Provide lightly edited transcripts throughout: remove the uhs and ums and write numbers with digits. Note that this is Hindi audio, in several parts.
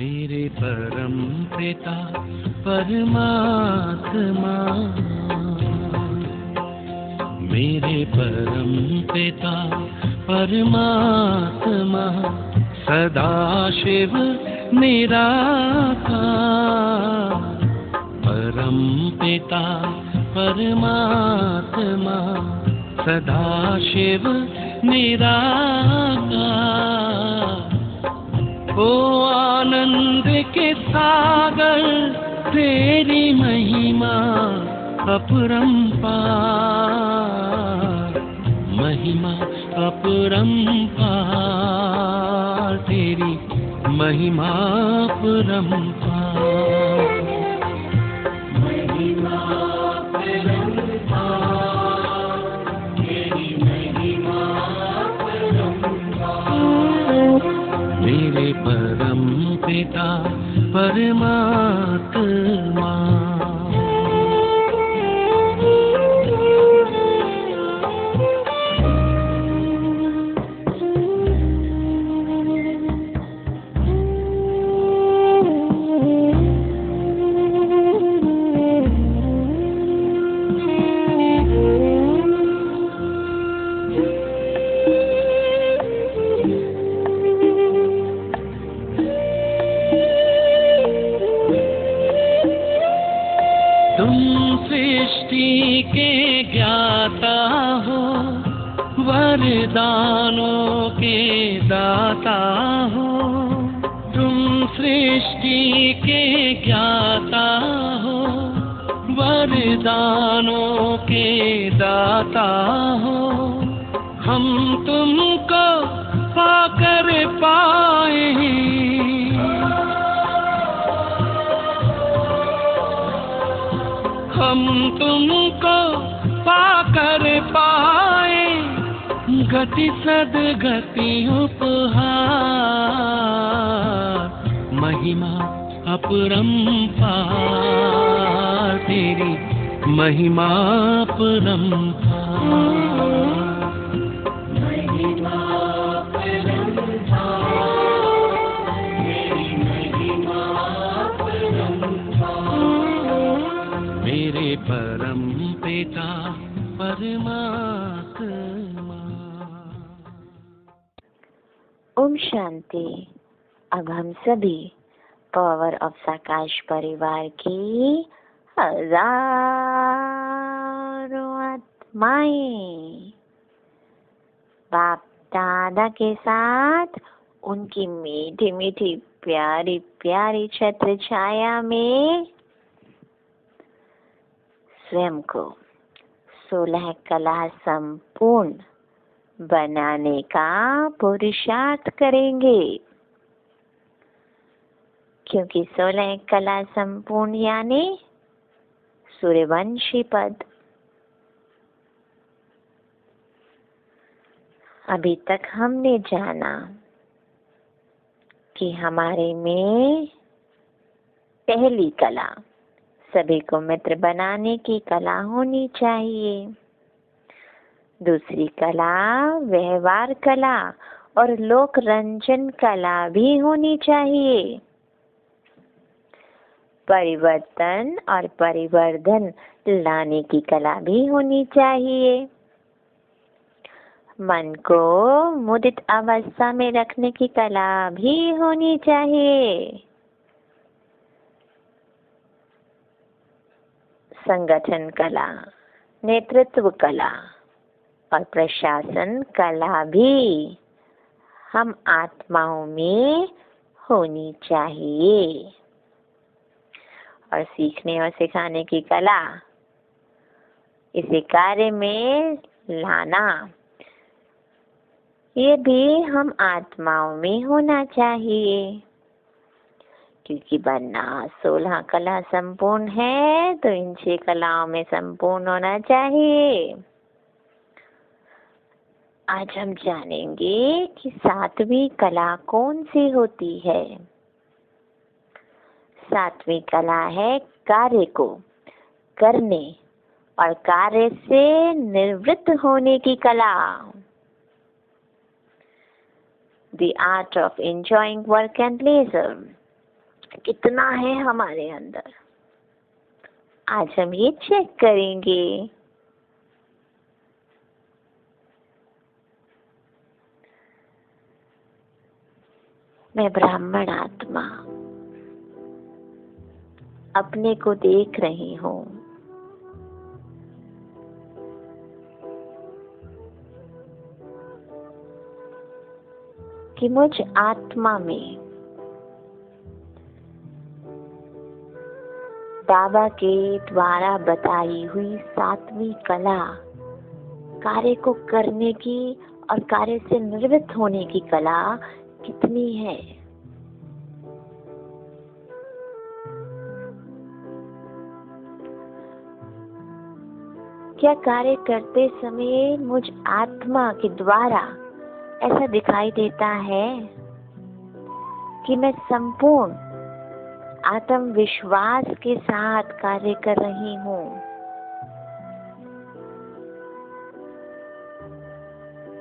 मेरे परम पिता परमात्मा, मेरे परम पिता परमात्मा, सदाशिव निराकार। परम पिता परमात्मा, सदाशिव निराकार। ओ आनंद के सागर, तेरी महिमा अपरंपार, महिमा अपरंपार, तेरी महिमा अपरंपार, महिमा अपरंपार, तेरी महिमा अपरंपार। मेरे परम पिता परमात्मा। तुम सृष्टि के ज्ञाता हो, वरदानों के दाता हो। तुम सृष्टि के ज्ञाता हो, वरदानों के दाता हो। हम तुमको पाकर पाए, हम तुमको पाकर पाए, गति सदगति उपहार। महिमा अपरंपार, तेरी महिमा अपरंपार, महिमा अपरंपार, तेरी महिमा अपरंपार। मेरे परम पिता परमात्मा। ओम शांति। अब हम सभी पावर ऑफ साकाश परिवार की हजारों आत्माएं बाप दादा के साथ उनकी मीठी मीठी प्यारी प्यारी छत्र छाया में स्वयं को 16 कला संपूर्ण बनाने का पुरुषार्थ करेंगे, क्योंकि 16 कला संपूर्ण यानी सूर्यवंशी पद। अभी तक हमने जाना कि हमारे में पहली कला सभी को मित्र बनाने की कला होनी चाहिए। दूसरी कला व्यवहार कला और लोक रंजन कला भी होनी चाहिए। परिवर्तन और परिवर्धन लाने की कला भी होनी चाहिए। मन को मुदित अवस्था में रखने की कला भी होनी चाहिए। संगठन कला, नेतृत्व कला और प्रशासन कला भी हम आत्माओं में होनी चाहिए। और सीखने और सिखाने की कला, इसे कार्य में लाना, ये भी हम आत्माओं में होना चाहिए। क्योंकि बनना 16 कला संपूर्ण है तो इन 6 कलाओं में संपूर्ण होना चाहिए। आज हम जानेंगे कि 7वीं कला कौन सी होती है। 7वीं कला है कार्य को करने और कार्य से निवृत्त होने की कला। The art of enjoying work and leisure. कितना है हमारे अंदर, आज हम ये चेक करेंगे। मैं ब्राह्मण आत्मा अपने को देख रही हूँ। कि मुझ आत्मा में बाबा के द्वारा बताई हुई 7वीं कला, कार्य को करने की और कार्य से निर्वृत्त होने की कला कितनी है। क्या कार्य करते समय मुझ आत्मा के द्वारा ऐसा दिखाई देता है कि मैं संपूर्ण आत्मविश्वास के साथ कार्य कर रही हूँ?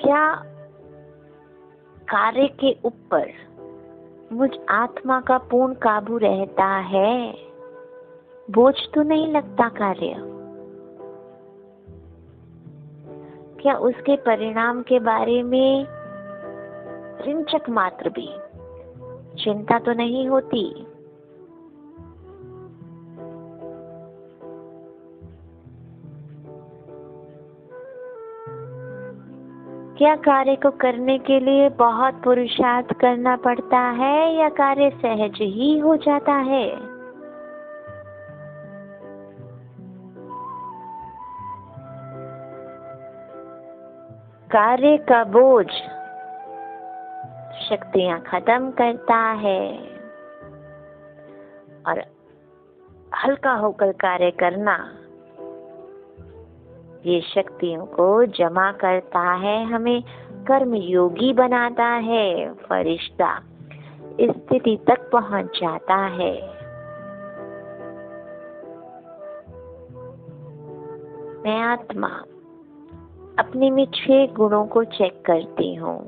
क्या कार्य के ऊपर मुझ आत्मा का पूर्ण काबू रहता है? बोझ तो नहीं लगता कार्य? क्या उसके परिणाम के बारे में किंचक मात्र भी चिंता तो नहीं होती? क्या कार्य को करने के लिए बहुत पुरुषार्थ करना पड़ता है या कार्य सहज ही हो जाता है? कार्य का बोझ शक्तियां खत्म करता है और हल्का होकर कार्य करना ये शक्तियों को जमा करता है, हमें कर्म योगी बनाता है, फरिश्ता स्थिति तक पहुंच जाता है। मैं आत्मा अपने में 6 गुणों को चेक करती हूँ।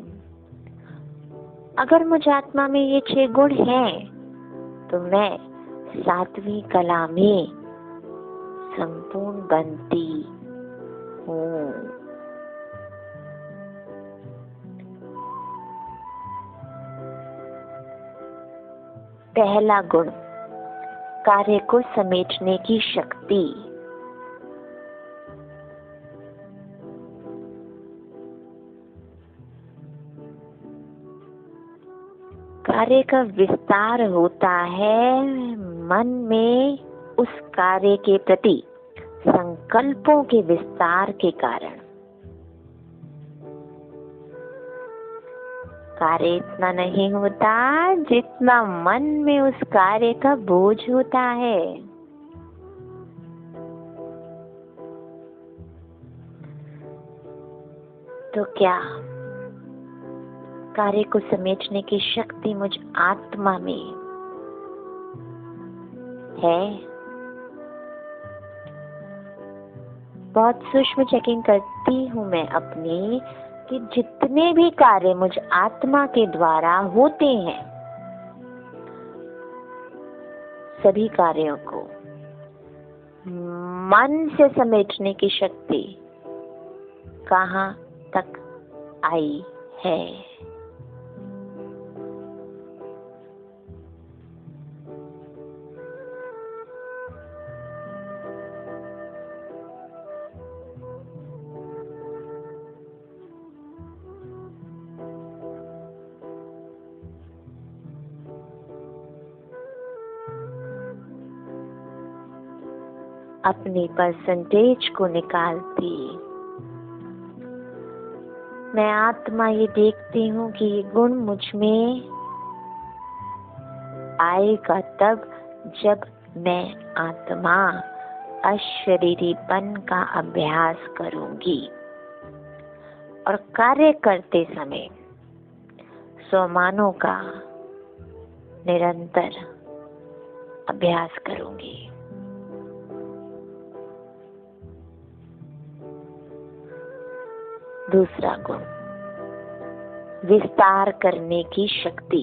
अगर मुझ आत्मा में ये 6 गुण हैं तो मैं 7वीं कला में संपूर्ण बनती हूँ। पहला गुण, कार्य को समेटने की शक्ति। कार्य का विस्तार होता है मन में उस कार्य के प्रति संकल्पों के विस्तार के कारण। कार्य इतना नहीं होता जितना मन में उस कार्य का बोझ होता है। तो क्या कार्य को समेटने की शक्ति मुझ आत्मा में है? बहुत सूक्ष्म चेकिंग करती हूँ मैं अपनी कि जितने भी कार्य मुझ आत्मा के द्वारा होते हैं सभी कार्यों को मन से समेटने की शक्ति कहाँ तक आई है? अपनी परसेंटेज को निकालती मैं आत्मा ये देखती हूँ कि ये गुण मुझ में आएगा तब जब मैं आत्मा अशरीरीपन का अभ्यास करूंगी और कार्य करते समय स्वमानों का निरंतर अभ्यास करूंगी। दूसरा गुण, विस्तार करने की शक्ति।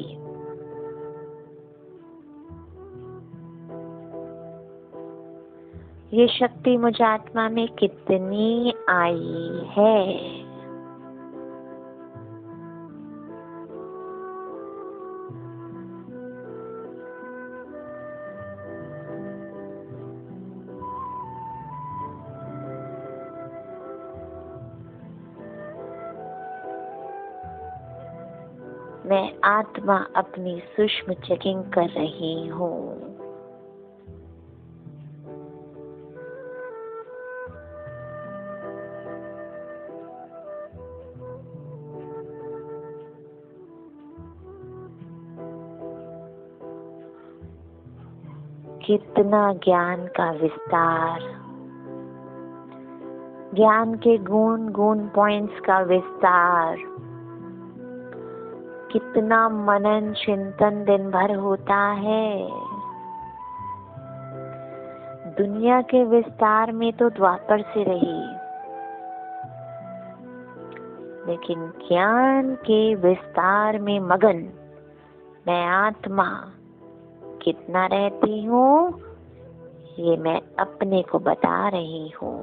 ये शक्ति मुझ आत्मा में कितनी आई है। मैं आत्मा अपनी सूक्ष्म चेकिंग कर रही हूँ। कितना ज्ञान का विस्तार, ज्ञान के गुण गुण पॉइंट्स का विस्तार, कितना मनन चिंतन दिन भर होता है। दुनिया के विस्तार में तो द्वापर से रही, लेकिन ज्ञान के विस्तार में मगन मैं आत्मा कितना रहती हूँ, ये मैं अपने को बता रही हूँ।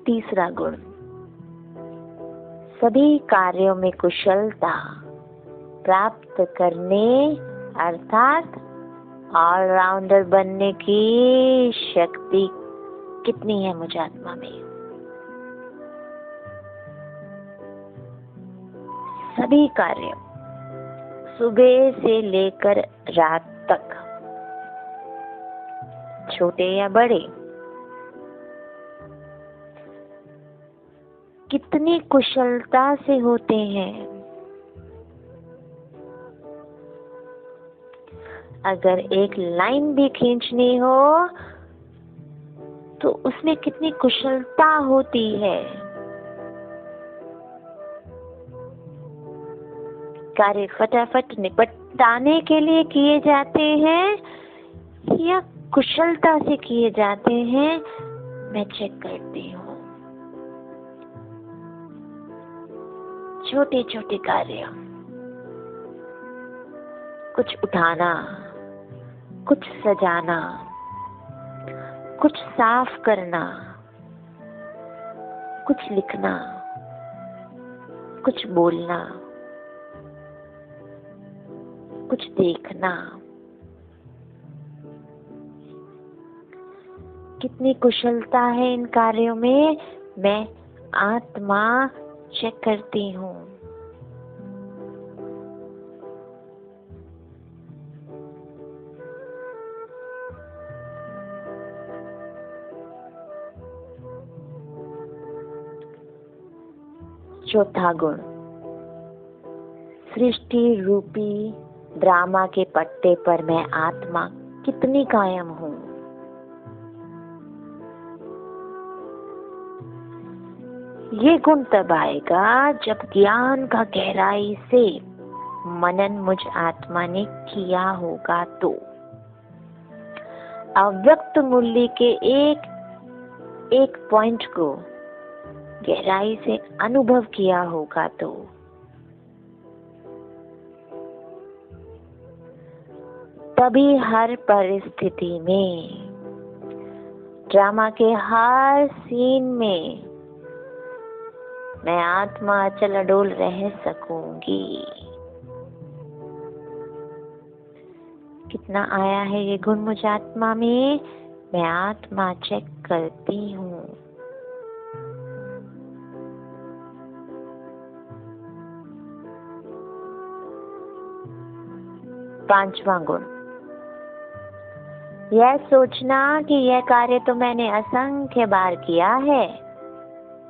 तीसरा गुण, सभी कार्यों में कुशलता प्राप्त करने अर्थात ऑलराउंडर बनने की शक्ति कितनी है मुझ आत्मा में। सभी कार्य सुबह से लेकर रात तक, छोटे या बड़े, कितनी कुशलता से होते हैं। अगर एक लाइन भी खींचनी हो तो उसमें कितनी कुशलता होती है। कार्य फटाफट निपटाने के लिए किए जाते हैं या कुशलता से किए जाते हैं, मैं चेक करती हूँ। छोटे छोटे कार्य, कुछ उठाना, कुछ सजाना, कुछ साफ करना, कुछ लिखना, कुछ बोलना, कुछ देखना, कितनी कुशलता है इन कार्यों में, मैं आत्मा चेक करती हूँ। चौथा गुण, सृष्टि रूपी ड्रामा के पट्टे पर मैं आत्मा कितनी कायम हूँ। ये गुण तब आएगा जब ज्ञान का गहराई से मनन मुझ आत्मा ने किया होगा, तो अव्यक्त मूल्य के एक एक पॉइंट को गहराई से अनुभव किया होगा, तो तभी हर परिस्थिति में, ड्रामा के हर सीन में मैं आत्मा अचल अडोल रह सकूंगी। कितना आया है ये गुण मुझ आत्मा में, मैं आत्मा चेक करती हूँ। पांचवा गुण, यह सोचना कि यह कार्य तो मैंने असंख्य बार किया है,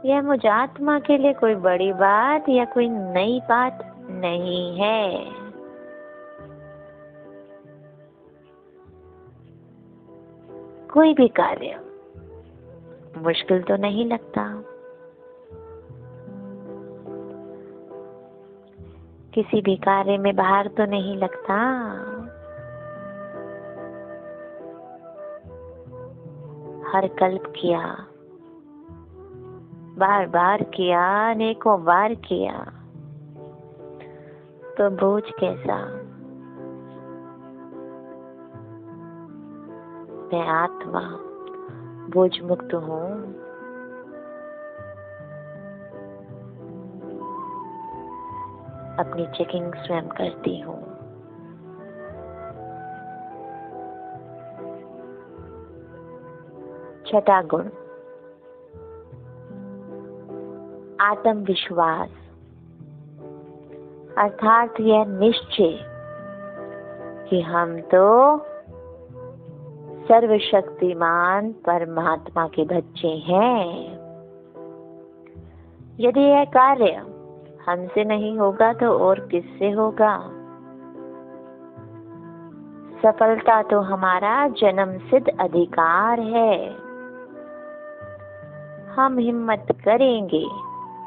यह मुझ आत्मा के लिए कोई बड़ी बात या कोई नई बात नहीं है। कोई भी कार्य मुश्किल तो नहीं लगता, किसी भी कार्य में बाहर तो नहीं लगता। हर कल्प किया, बार बार किया, अनेकों बार किया, तो बोझ कैसा। मैं आत्मा बोझ मुक्त हूँ। अपनी चेकिंग स्वयं करती हूँ। छठा गुण, आत्मविश्वास, अर्थात यह निश्चय कि हम तो सर्वशक्तिमान परमात्मा के बच्चे हैं। यदि यह कार्य हमसे नहीं होगा तो और किससे होगा। सफलता तो हमारा जन्मसिद्ध अधिकार है। हम हिम्मत करेंगे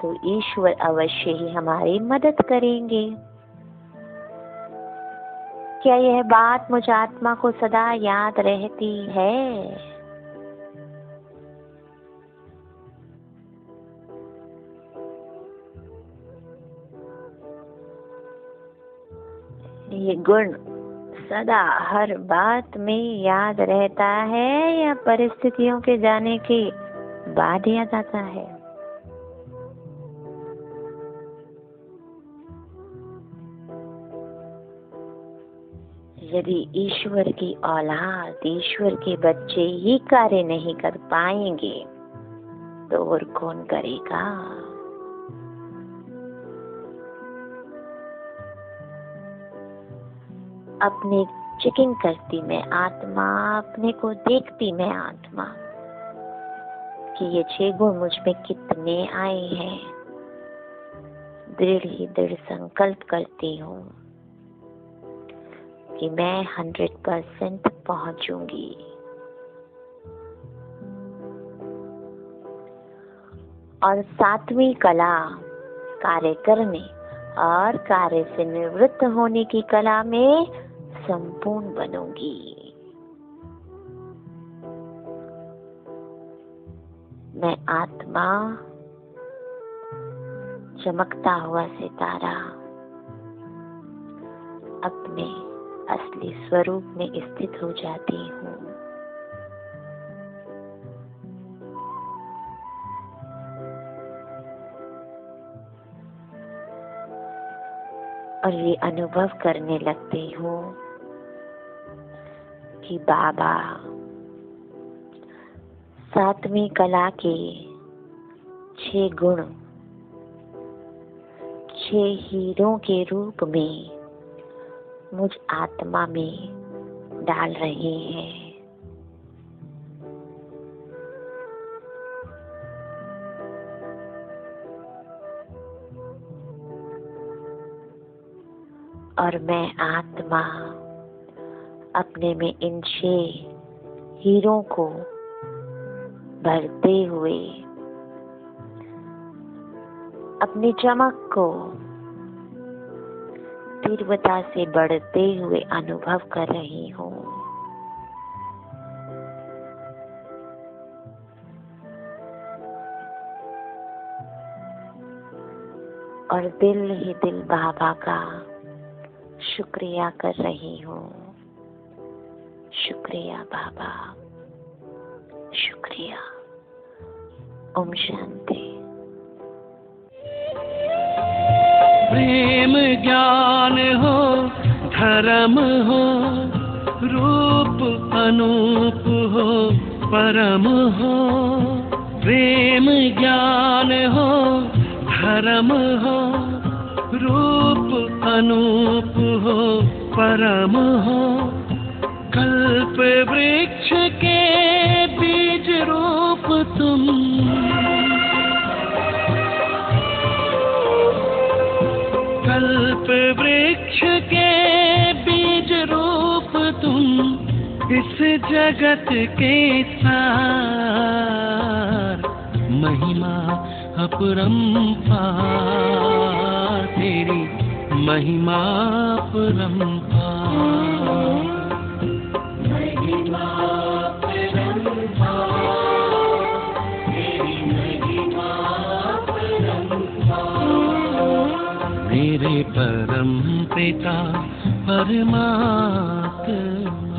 तो ईश्वर अवश्य ही हमारी मदद करेंगे। क्या यह बात मुझ आत्मा को सदा याद रहती है? ये गुण सदा हर बात में याद रहता है या परिस्थितियों के जाने के बाद याद आता है? यदि ईश्वर की औलाद, ईश्वर के बच्चे ही कार्य नहीं कर पाएंगे तो और कौन करेगा। अपने चेकिंग करती मैं आत्मा, अपने को देखती मैं आत्मा कि ये 6 गुण मुझ में कितने आए हैं। दृढ़ ही दृढ़ संकल्प करती हूँ कि मैं 100% पहुंचूंगी। और 7वीं कला, कार्य करने और कार्य से निवृत्त होने की कला में संपूर्ण बनूंगी। मैं आत्मा चमकता हुआ सितारा अपने असली स्वरूप में स्थित हो जाती हूँ। और ये अनुभव करने लगती हूँ कि बाबा 7वीं कला के 6 गुण 6 हीरों के रूप में मुझ आत्मा में डाल रहे हैं। और मैं आत्मा अपने में इन 6 हीरों को भरते हुए अपनी चमक को तीव्रता से बढ़ते हुए अनुभव कर रही हूँ। और दिल ही दिल बाबा का शुक्रिया कर रही हूँ। शुक्रिया बाबा, शुक्रिया। ओम शांति। प्रेम ज्ञान हो, धर्म हो, रूप अनूप हो, परम हो। प्रेम ज्ञान हो, धर्म हो, रूप अनूप हो, परम हो। कल्प वृक्ष के बीज रूप तुम, कल्प वृक्ष के बीज रूप तुम, इस जगत के सार। महिमा अपरंपार, तेरी महिमा अपरंपार। महिमा अपरंपार, तेरी महिमा मेरे परम पिता परमात्मा।